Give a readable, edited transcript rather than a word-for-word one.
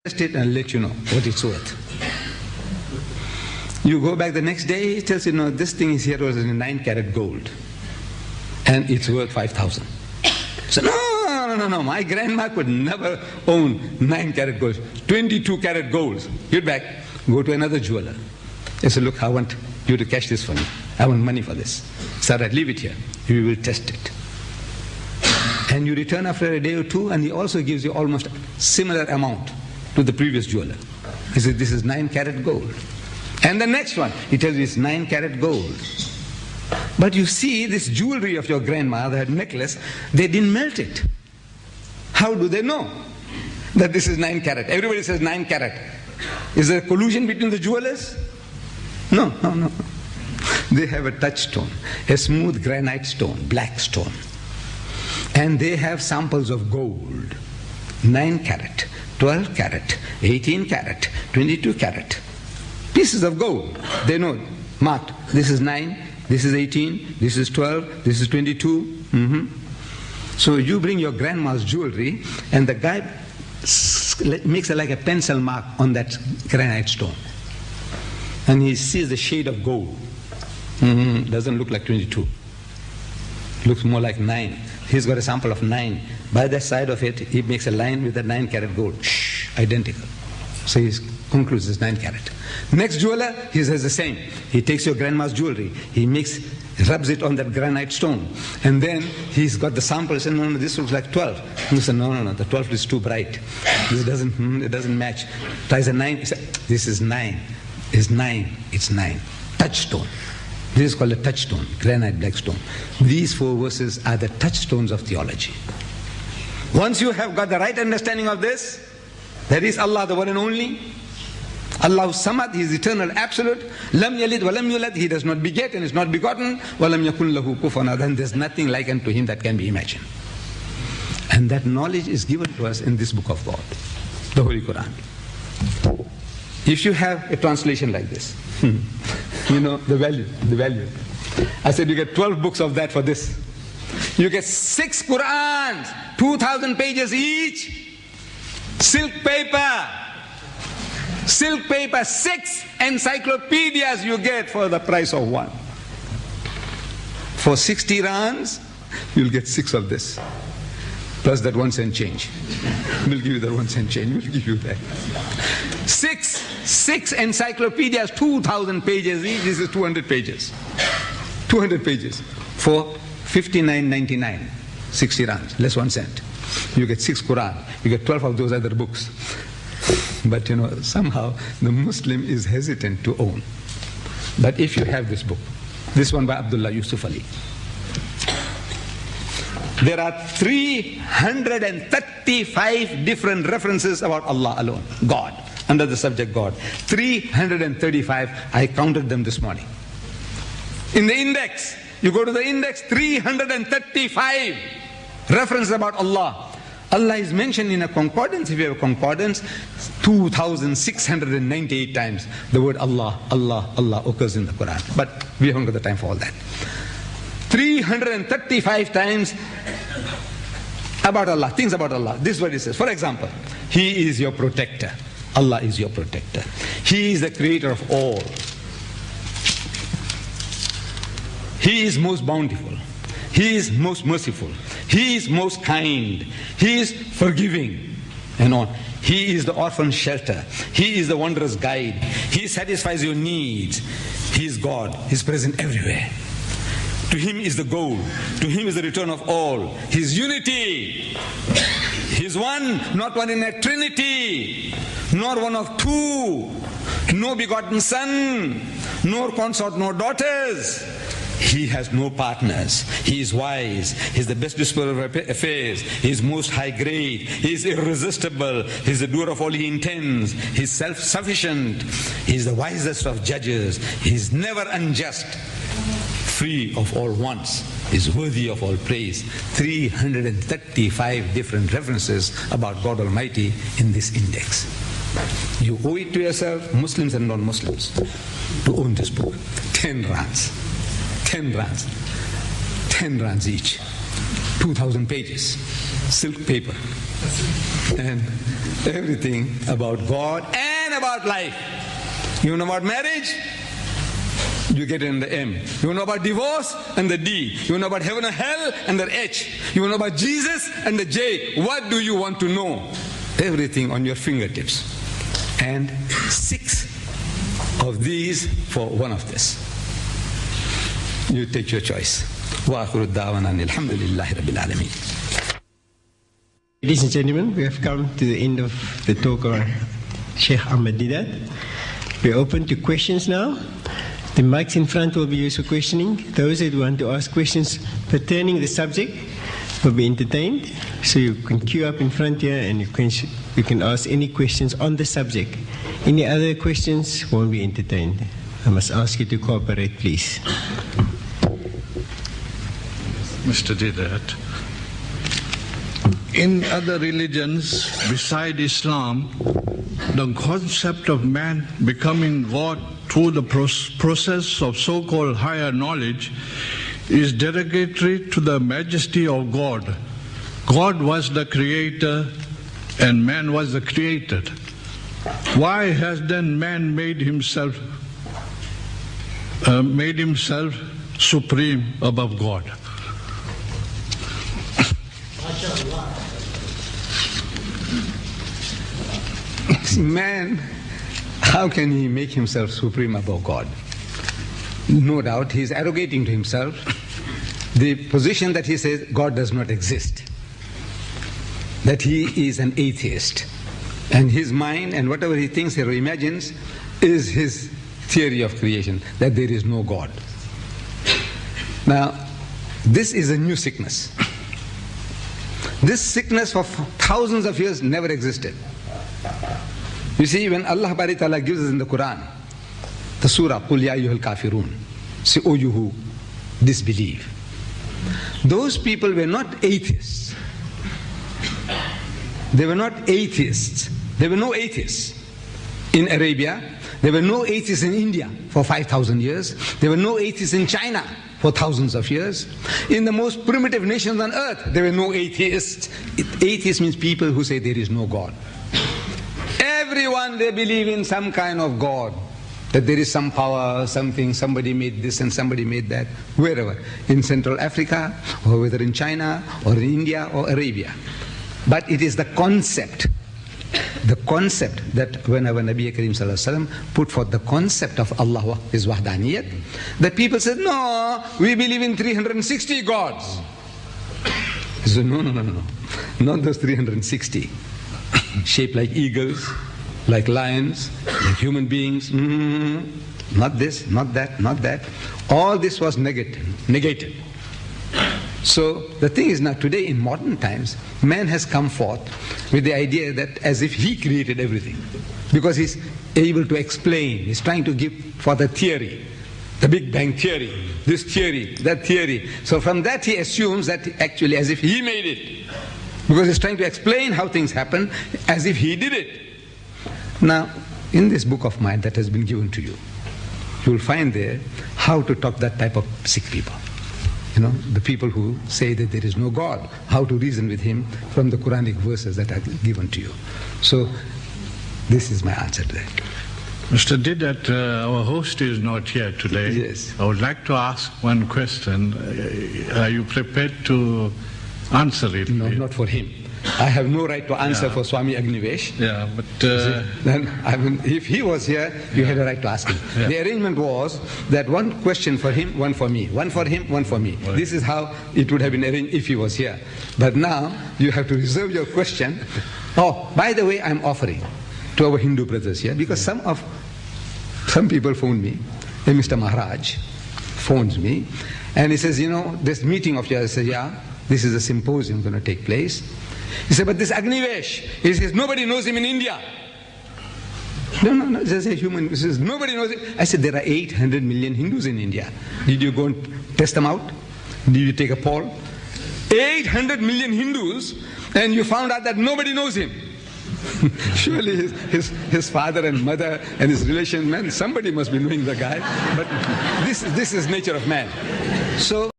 test it and let you know what it's worth. You go back the next day, it tells you, no, this thing is here was in 9 karat gold. And it's worth 5,000. So no, my grandma could never own 9 karat gold. 22 karat gold. Get back, go to another jeweler. He said, look, I want you to cash this for me. I want money for this. So I leave it here. We will test it. And you return after a day or two, and he also gives you almost similar amount to the previous jeweler. He says, this is 9 karat gold. And the next one, he tells you it's 9 karat gold. But you see, this jewelry of your grandma, that necklace, they didn't melt it. How do they know that this is 9 karat? Everybody says 9 karat. Is there a collusion between the jewelers? No. They have a touchstone, a smooth granite stone, black stone. And they have samples of gold. 9 karat, 12 karat, 18 karat, 22 karat. Pieces of gold. They know, marked, this is 9, this is 18, this is 12, this is 22. So you bring your grandma's jewelry, and the guy makes like a pencil mark on that granite stone. And he sees the shade of gold. Doesn't look like 22. Looks more like 9. He's got a sample of 9. By the side of it, he makes a line with the 9 karat gold. Identical. So he concludes it's 9 karat. Next jeweler, he says the same. He takes your grandma's jewelry. He rubs it on that granite stone. And then he's got the sample. He says, no, this looks like 12. And he said, no, the 12 is too bright. It doesn't match. Tries a 9. He said, this is 9. It's 9. It's 9. Touchstone. This is called a touchstone, granite black stone. These 4 verses are the touchstones of theology. Once you have got the right understanding of this, that is Allah, the one and only. Allahu Samad, He is eternal, absolute. Lam yalid wa lam yulad, He does not beget and is not begotten. Wa lam yakun lahu kufuwan ahad, and there's nothing like unto Him that can be imagined. And that knowledge is given to us in this book of God, the Holy Quran. If you have a translation like this, you know the value. I said you get 12 books of that for this. You get 6 Qurans, 2,000 pages each. Silk paper, 6 encyclopedias you get for the price of 1. For 60 rands, you'll get 6 of this. Plus that 1 cent change. We'll give you that 1 cent change, we'll give you that. 6 encyclopedias, 2,000 pages each, this is 200 pages. 200 pages for 59.99, 60 rands, less 1 cent. You get 6 Quran, you get 12 of those other books. But somehow the Muslim is hesitant to own. But if you have this book, this one by Abdullah Yusuf Ali, there are 335 different references about Allah alone, God, under the subject God. 335, I counted them this morning. In the index, you go to the index, 335 references about Allah. Allah is mentioned in a concordance. If you have a concordance, 2,698 times the word Allah, Allah, Allah occurs in the Quran. But we haven't got the time for all that. 335 times about Allah, things about Allah. This is what it says. For example, He is your protector. Allah is your protector. He is the creator of all. He is most bountiful. He is most merciful. He is most kind. He is forgiving. And on. He is the orphan shelter. He is the wondrous guide. He satisfies your needs. He is God. He is present everywhere. To Him is the goal. To Him is the return of all. His unity. He is one, not one in a trinity, nor one of two, no begotten son, nor consort, nor daughters. He has no partners. He is wise. He is the best disposer of affairs. He is most high grade. He is irresistible. He is the doer of all He intends. He is self-sufficient. He is the wisest of judges. He is never unjust. Free of all wants. Is worthy of all praise. 335 different references about God Almighty in this index. You owe it to yourself, Muslims and non-Muslims, to own this book. 10 rands. 10 rands. 10 rands each. 2,000 pages. silk paper and everything about God and about life. You know about marriage? You get it in the M. You know about divorce and the D. You know about heaven or hell and the H. You know about Jesus and the J. What do you want to know? Everything on your fingertips. And 6 of these for one of this. You take your choice. Wa akhiru da'wana alhamdulillahi rabbil alameen. Ladies and gentlemen, we have come to the end of the talk of Sheikh Ahmed Deedat. We're open to questions now. The mics in front will be used for questioning. Those that want to ask questions pertaining to the subject will be entertained. So you can queue up in front here and you can ask any questions on the subject. Any other questions won't be entertained. I must ask you to cooperate, please. Mr. Deedat, in other religions beside Islam, the concept of man becoming God through the process of so-called higher knowledge is derogatory to the majesty of God. God was the creator and man was the created. Why has then man made himself supreme above God? Man, how can he make himself supreme above God? No doubt he is arrogating to himself the position that he says God does not exist, that he is an atheist, and his mind and whatever he thinks or imagines is his theory of creation, that there is no God. Now, this is a new sickness. This sickness for thousands of years never existed. You see, when Allah Ta'ala gives us in the Quran, the surah, قُلْ يَا أَيُّهَا الْكَافِرُونَ, say, O you who disbelieve. Those people were not atheists. They were not atheists. There were no atheists in Arabia. There were no atheists in India for 5,000 years. There were no atheists in China for thousands of years. In the most primitive nations on earth, there were no atheists. Atheist means people who say there is no God. Everyone, they believe in some kind of God, that there is some power, something, somebody made this and somebody made that, wherever, in Central Africa, or whether in China, or in India, or Arabia. But it is the concept that whenever Nabi Karim Sallallahu Alaihi Wasallam put forth the concept of Allah, His Wahdaniyat, that people said, no, we believe in 360 gods. He said, no, not those 360. Shaped like eagles, like lions, like human beings. Not this, not that, not that. All this was negated. So the thing is now, today in modern times, man has come forth with the idea that as if he created everything, because he's able to explain, he's trying to give for the theory, the Big Bang theory, this theory, that theory. So from that he assumes that actually as if he made it, because he's trying to explain how things happen as if he did it. Now, in this book of mine that has been given to you, you will find there how to talk that type of sick people. You know, the people who say that there is no God, how to reason with him from the Quranic verses that are given to you. So, this is my answer to that. Mr. Deedat, our host is not here today. Yes. I would like to ask one question. Are you prepared to answer it? No, not for him. I have no right to answer for Swami Agnivesh. Yeah, but... then, I mean, if he was here, you had a right to ask him. Yeah. The arrangement was that one question for him, one for me. One for him, one for me. Right. This is how it would have been arranged if he was here. But now, you have to reserve your question. Oh, by the way, I'm offering to our Hindu brothers here, because some people phoned me, and Mr. Maharaj phones me, and he says, you know, this meeting of yours, I said, yeah, this is a symposium going to take place. He said, but this Agnivesh, he says, nobody knows him in India. No, this is a human, he says, nobody knows him. I said, there are 800 million Hindus in India. Did you go and test them out? Did you take a poll? 800 million Hindus, and you found out that nobody knows him. Surely his father and mother and his relation, man, somebody must be knowing the guy. But this is nature of man. So